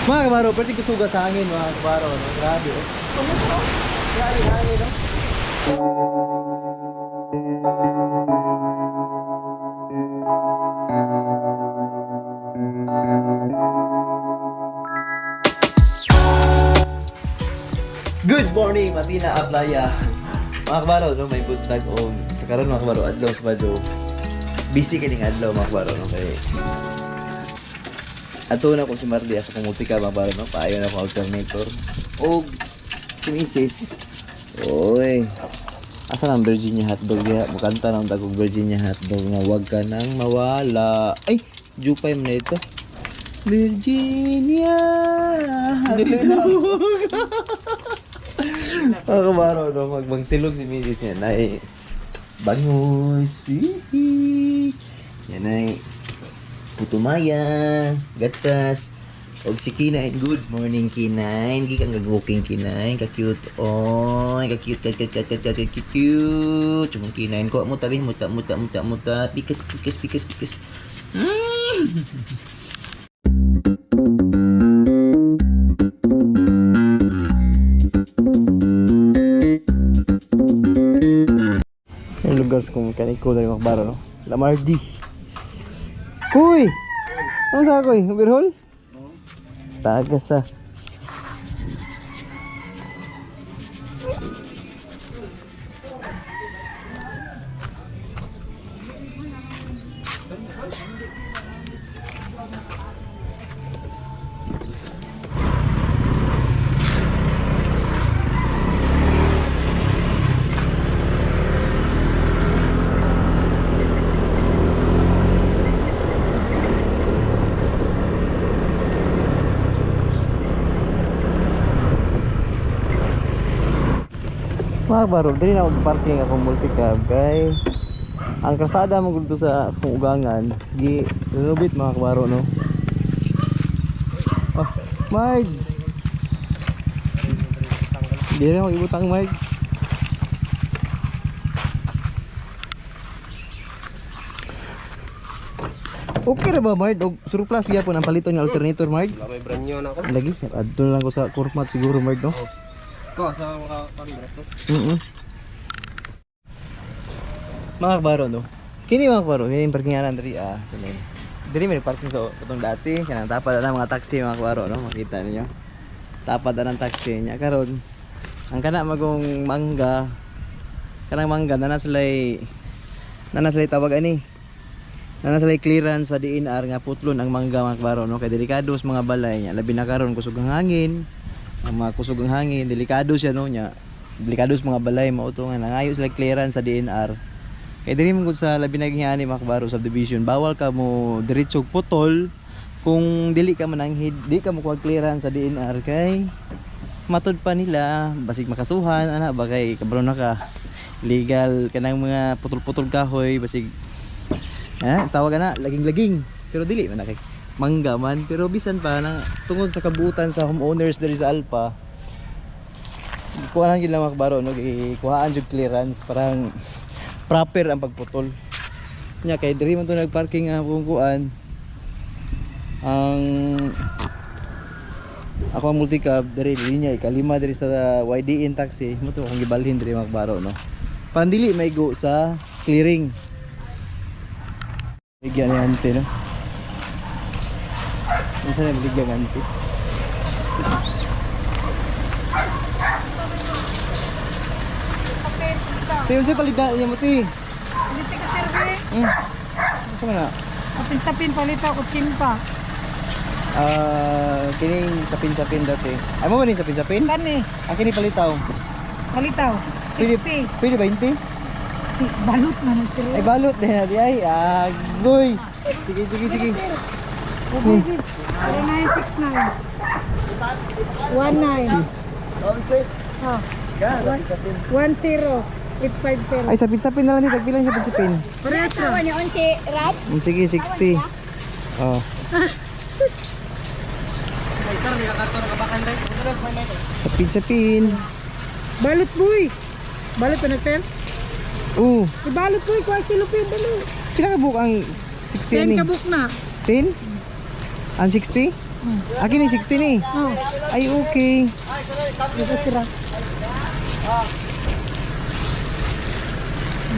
Mga kabaro, pwede ko sugat sa hangin mga kabaro, no? Grabe, oh. Grabe hangin, no? Good morning, Matina Aplaya. Mga kabaro, no? May buntag o sa karon mga kabaro, adlaw sa Bado. Busy kining adlaw mga kabaro, no? Kaya ato na ko si Mardy sa kumutika mga kabaro, no? Paayo na ko alternator. O si Mrs. Oy. Asa ang Virginia hotdog ya? Mukanta na ang tagong Virginia hotdog nga wag ka nang mawala. Ay, jupay mo na ito. Virginia hotdog. Mga kabaro, no? Magsilog si Mrs. yan ay bangoy, sweet. Yan ay putumaya, gatas. Og si Kinain, good morning Kinain. Gikang gag-walking Kinain, ka-cute. Oy, ka-cute, ka-cute. Cumong Kinain ko mo tabi, muta. Pikas. Yung lugar sa kumikaniko dari Makbaro, no? Lamardi. Kuy! Ano sa kuy? Ubirhol? Tagas ah. Mga kabaro, dili na mag-parking akong multicab kay ang krasada mo dito sa akong ugangan gi lulubit mga kabaro, no? Oh, Mike! Di na mag-ibutang Mike. Okay na ba Mike? O surplus gyapon ang paliton ng alternator Mike? Wala may brand new na ako. Lagi, adto lang ko sa Kurmat siguro Mike, no? Ko sa mga pangresto. Mga kabaro, no? Kini mga kabaro, kini yung parkinganan diri diri may parking sa itong dati, kanang tapad na mga taxi mga kabaro, no? Makita niyo. Tapad na ng taxi niya karon. Ang kana magong mangga. Kanang mangga na naslay tawag ani. Na naslay clearance sa DNR nga putlon ang mangga mga kabaro, no? Kay delikado sa mga balay niya, labi na karon kusog ang hangin. Ang mga kusog ang hangin, delikado siya no nya. Delikado sa mga balay mao to nga nangayo sila clearance sa DNR. Kay diri man gud sa labi na gihani mga kabaro subdivision, bawal ka mo diretsog putol kung dili ka mananghid, di ka mo kuha clearance sa DNR kay matud pa nila basig makasuhan ana ba kay kabaro na ka legal kanang mga putol-putol kahoy basig tawag na laging-laging pero dili man na kay mangga man pero bisan pa na tungod sa kabutan sa homeowners diri sa Alpa kuhaan gila mga kabaro no kuhaan jud clearance parang proper ang pagputol nya kay diri man to nagparking ang kuhaan ang ako ang multicab diri linya ikalima diri sa YDN taxi mo to akong gibalhin diri mga kabaro no pandili may go sa clearing bigyan ni ante no. Minsan na maligyan ganti. Tiyon siya palitan niya mo ti. Hindi ka serve. Ano na? Sapin-sapin palita ko chimpa. Kining sapin-sapin dati. Ay mo ba ni sapin-sapin? Kani, Kini palitaw. palitaw. Pwede 60. pwede 20? Si balot man sir. Ay balot din na di ay. Agoy. Sige. Okay, 4969. 19. Oh. 10. 850. Ay sapin-sapin na lang dito. Pilang sapin-sapin? Parehas na. Sige 60. Oh. Sapin-sapin. Balot boy. Balot pa na sir? Si balot boy ko ay silupin balot. Sila ka book ang 60 10 ni? kabuk na. 10? Ang 60? Akin ni 60 ni. Oh, Ay okay. dito sira.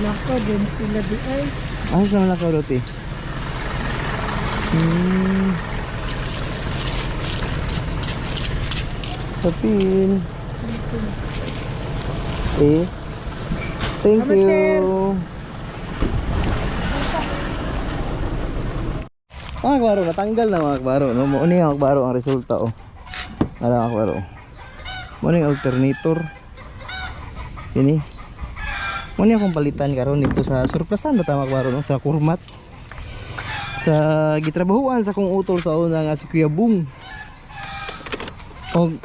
Lako din sila di ay. Ayos naman lang karot eh. Sapin. Eh. Thank Salamat, sir. you. Mga kabaro, natanggal na mga kabaro. No? Muna yung kabaro ang resulta. Oh. Ano mga kabaro? Muna yung alternator. Ini. Muna akong palitan karon dito sa surplasan ba tama kabaro? No? Sa kurmat. Sa gitrabahuan sa kong utol sa una nga si Kuya Bung. Og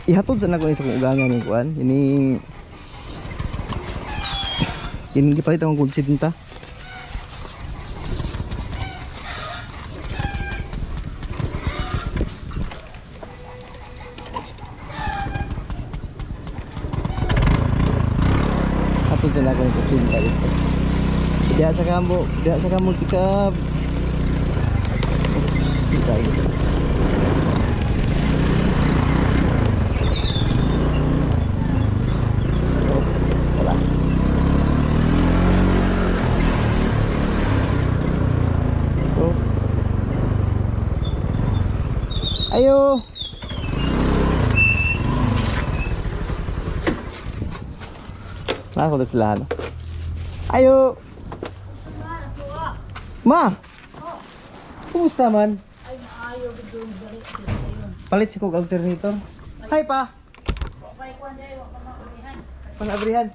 ihatod sa nako ni sa kong ugangan ng kuan. Ini gipalitan akong kutsinta. Hatod sa nako ng kutsinta dito. Diya sa kambo tikab. Kita gitu. Oh, wala. Oh. Ayo. Ako to sila. Ayo. Ma. Kumusta man? Palit si kog alternator. Hi pa. Panabrihan.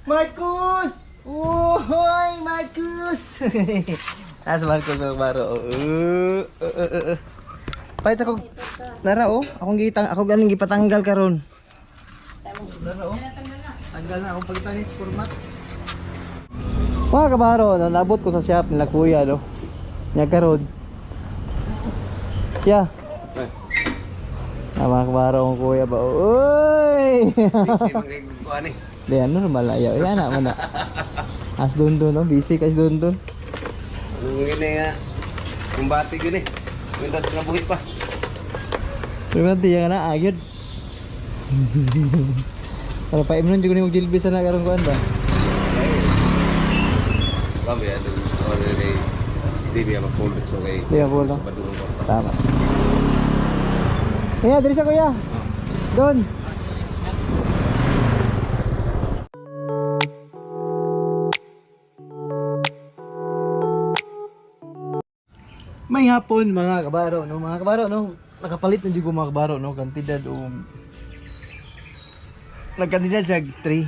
Marcus! Uy, Marcus! As Marcus magbaro. Palit ako. Lara oh, ako ganing gipatanggal karon. Lara oh. Tanggal na akong pagitanis format. Mga kabaro, nabot ko sa shop nila kuya no. Nya karon. Yeah. Mga kabaro kong kuya ba? Uy! Di ano normal ayaw. Yan na man na. As doon no, busy kasi doon. Ano gini nga? Kumbati gini. Mintas nga buhit pa. Pero diyan na agad. Para pa imnon juga ni mo jilbis na karon kuan ba? Sabi ya, already di biya ma-fold so kay. Di ma-fold, no? Sa padung ko. Tama. Kaya diri sa kuya. Doon. May hapon mga kabaro no, mga kabaro no. Nakapalit na jud ko mga kabaro no, kantidad nagkantidad sa 3.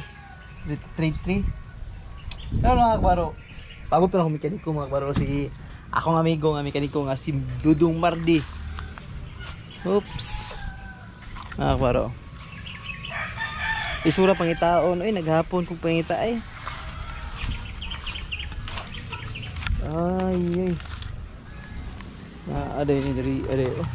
Ano mga kabaro? Pagod pa na akong mekaniko mga kabaro si akong amigo nga mekaniko nga si Dudong Mardi. Oops. Mga kabaro. Isura pangitaon, ay naghapon kung pangita ay. Ay. Ada ini dari ada. Oh.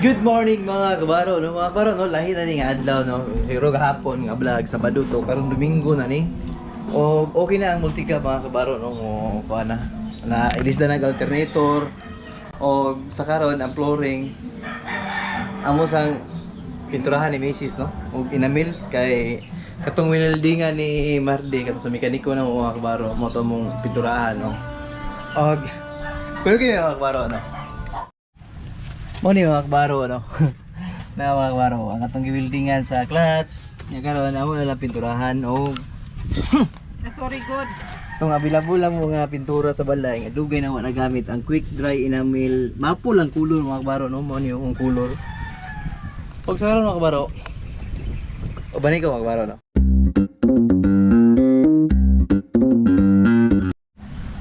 Good morning mga kabaro no, mga kabaro no, lahi na ni nga adlaw no, siguro gahapon nga vlog Sabado to, karon Domingo na ni. O okay na ang multika mga kabaro no, mo kuha na ilis na nag alternator o sa karon ang flooring amo sang pinturahan ni Mrs. no, og inamil kay katong wineldingan ni Mardi katong sa mekaniko na mga kabaro mo to mong pinturahan no. Og kuno kayo mga kabaro no. Mo ni mga kabaro no. Na mga kabaro ang atong giwildingan sa clutch nya karon amo na lang pinturahan og Sorry good. itong available lang mga pintura sa balay nga dugay na wa nagamit ang quick dry enamel mapo lang kulor mga kabaro no, mo ni yung kulor. Og sa karon mga kabaro o bani ko mga kabaro no.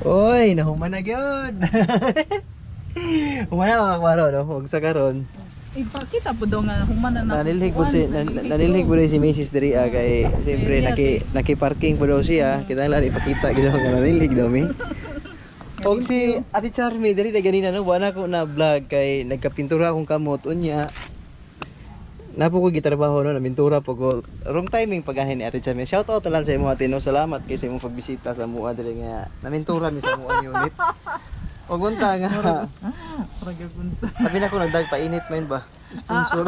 Oy, nahuman na gyud. Humana mga kabaro no, og sa karon Ipakita po daw nga humana na. nanilhig po si Mrs. diri kay siyempre naki parking po daw siya. Kita lang ipakita gid nga nanilhig daw mi. Og si Ate Charmy diri na ganina no, wala ko na vlog kay nagkapintura akong kamot unya. Napo ko gitrabaho no, namintura po ko. Wrong timing pagahin ni Ate Charmy. Shout out lang sa imo ate no. Salamat kay sa imong pagbisita sa mua diri nga. Namintura mi sa mua unit. Og unta nga. Sabi na ko nagdag painit man ba. Sponsor.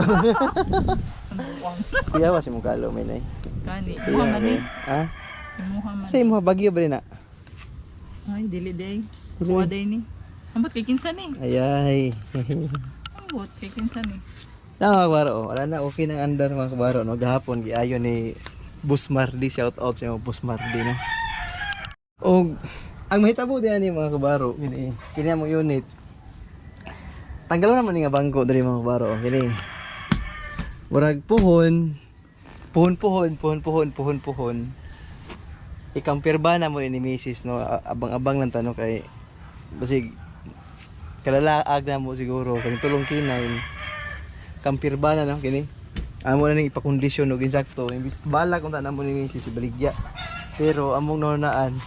Iya wa si mong kalo may nay. Kani. Iya, Muhammad ni. Ha? Muhammad. Sa imo bagyo ba rin na? Ay, dili day. Dili. Kuha day ni. Ambot kay kinsa ni. Ayay. Ambot kay kinsa ni. Na mga kabaro, wala na okay nang andar mga kabaro no. Gahapon giayon ni Boss Mardi, shout out sa Boss Mardi no. Og ang mahitabo diyan ni mga kabaro, kini mo unit. Tanggalon naman ni nga bangko diri mga kabaro, kini. Murag puhon. Ikampir ba na mo ni Mrs. no, abang-abang lang tanong kay basig kalalaag na mo siguro kay tulong kinain. Kampir ba na no kini. Amo na ning ipakondisyon og insakto, imbis balak unta na mo ni Mrs. Baligya. Pero among nonaan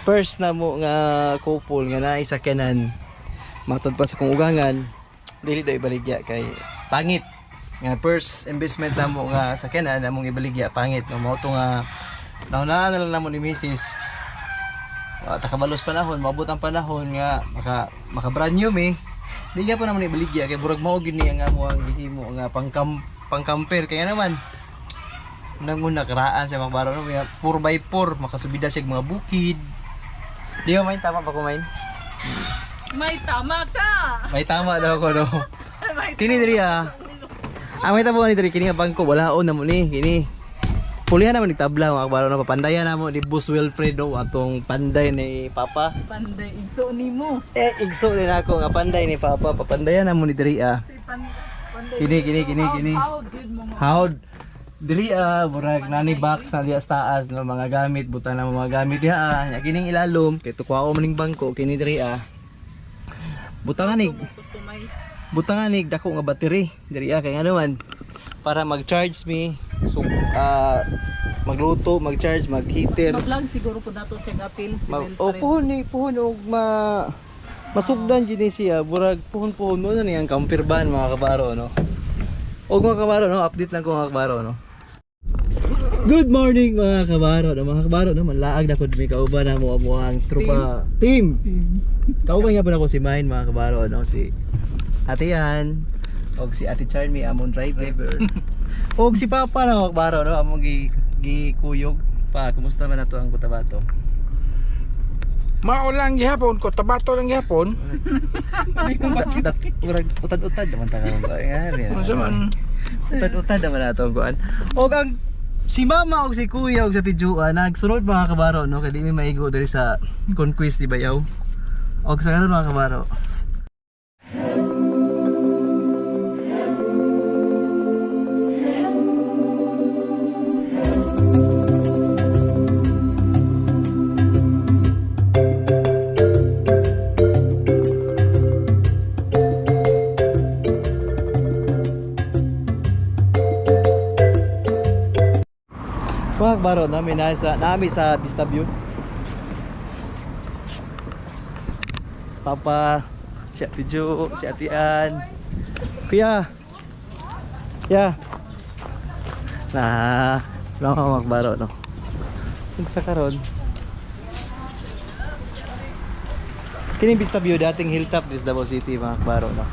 first na mo nga couple nga naay sakyanan. Matod pa sa kong ugangan, dili daw ibaligya kay pangit. Nga first investment na mo nga sakyanan among ibaligya pangit no mo to nga naunaan na lang namo ni Mrs. Takabalos panahon, maabot ang panahon nga maka brand new me. Di nga po naman ibaligya kay burag mao gid ni ang amo ang gihimo nga pang-camper kaya naman. Nang una karaan sa mga baro no, 4x4 makasubida sig mga bukid. Di ba main tama pa ko main? May tama ka. May tama daw ko no. Kini diri ah. Ang may tabo ni diri kini nga bangko walaon na mo ni kini. Pulihan naman nagtabla mga kabaro na papandayan na mo ni Boss Wilfredo atong panday ni Papa. Panday igso nimo. Igso din ako nga panday ni Papa, papandayan na mo ni diri ah. Panday. Kini. How good mo. How diri murag nani box na diya sa taas no mga gamit butang na mga gamit diha nya kining ilalom kay tukwa ko maning bangko kini diri butangan Customize. butangan dako nga battery diri kay nga naman para mag-charge me so magluto, mag-charge, mag-heater. Mag-vlog siguro po dato siya apil si puhon og masugdan gini siya burag puhon mo na niyang camper van mga kabaro no. Og mga kabaro no, update lang ko mga kabaro no. Good morning mga kabaro no, manlaag na pud mi kauban na mo ang tropa team. Kauban niya pud ako si Main mga kabaro no, si Ate Yan og si Ate Charmy among driver. Og si Papa na mga kabaro no, among gikuyog pa. Kumusta man nato ang Cotabato? Maulang gihapon ko, tabato lang gihapon. Urag utad-utad naman ta ka ba? Unsa man? Utad-utad naman nato ang kuan. Og ang si Mama og si Kuya og sa Tijua nagsunod mga kabaro no, kay di mi maigo diri sa Conquest di Bayaw. Og sa karon mga kabaro. Mga kabaro, nami sa Vista View. Si Papa, si Ate Jo, si Ate Ann. Kuya. Ya. Nah, si mga kabaro no. Sa karon. Kini Vista View dating hilltop dis Davao City mga kabaro no.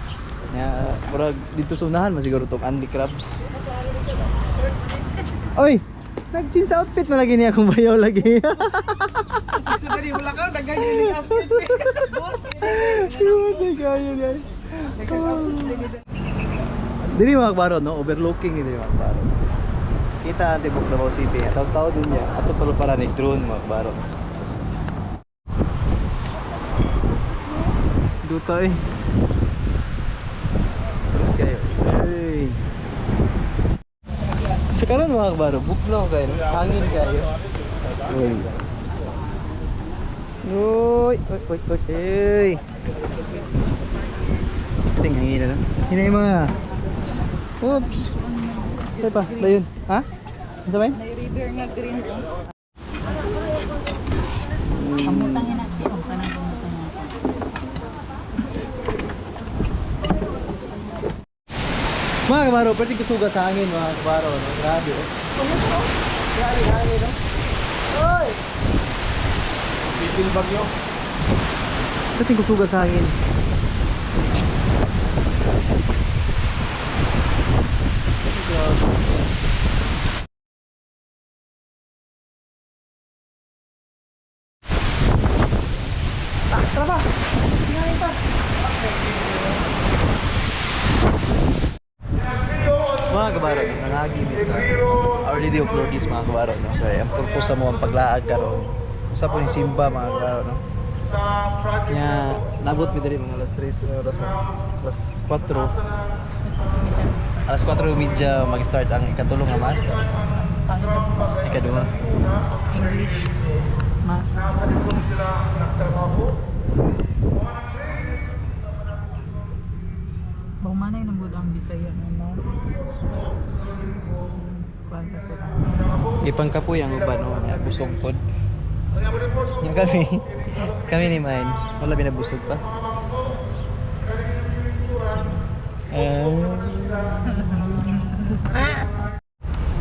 Ya, murag dito sa unahan masiguro tong Andy Crabs. Oy, nag-jeans outfit mo lagi niya kung bayaw lagi. So dali wala ka nagagay outfit. Guys. Dili mga kabaro no, overlooking dili mga kabaro. Kita ang tibok Davao City. Taw-taw din niya. Ato pala para ni drone mga kabaro. Dutoy. Kayo. Hey. Sekarang mga kabaro, buklo kayo, hangin kayo. Uy. Uy. Ting hangin na lang. Hinay mga. Oops. Saan pa? Layon. Ha? Ano sa main? River nga green. Amutang ina siya ang kanang Mga kabaro, pwede kusuga sa hangin mga kabaro, no? Grabe, oh. Grabe, hangin, no? Hoy! Bipil bagyo. Pwede kusuga sa hangin. Tara ba? Tingnan pa. Mga kabaro, nangagibis sa Our Lady of Lourdes mga kabaro, no? Kaya ang purpose sa mo ang paglaag karon. Usa po yung simba mga kabaro, no? Kaya nabot mi diri mga alas 3 oras mo. Alas 4. Alas 4:30 mag-start ang ikatulong nga mas. Ikaduha. English. Mas. Baumanay ng budang Bisaya ng mas. Kwanta sila. Ipangkapoy ang uban, no? Nga busog pod. Yung kami ni Main, wala binabusog pa.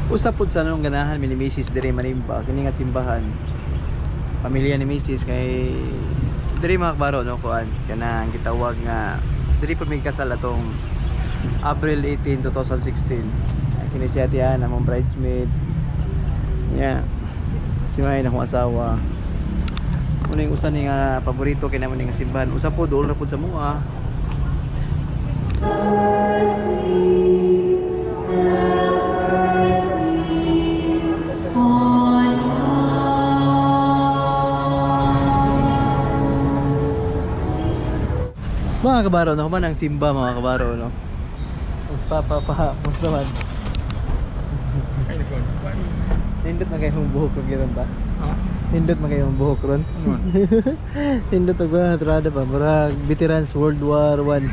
Usap pod sa nung ganahan mi ni Mrs. diri Manimba, kini nga simbahan. Pamilya ni Mrs. kay diri mga kabaro, no, kuan kanang gitawag nga diri pod mi kasal atong April 18, 2016. Kini si Ate Ana, mong bridesmaid. Yeah. Si May na akong asawa. Muna yung usa ni nga paborito kay naman nga simbahan. Usa po dool ra pud sa mua. Mga kabaro, no, man ang simba mga kabaro, no. Mas naman. Nindot na kayong buhok ron gano'n ba? Nindot na kayong buhok ron? Nindot na ba natrada ba? Murag veterans World War I.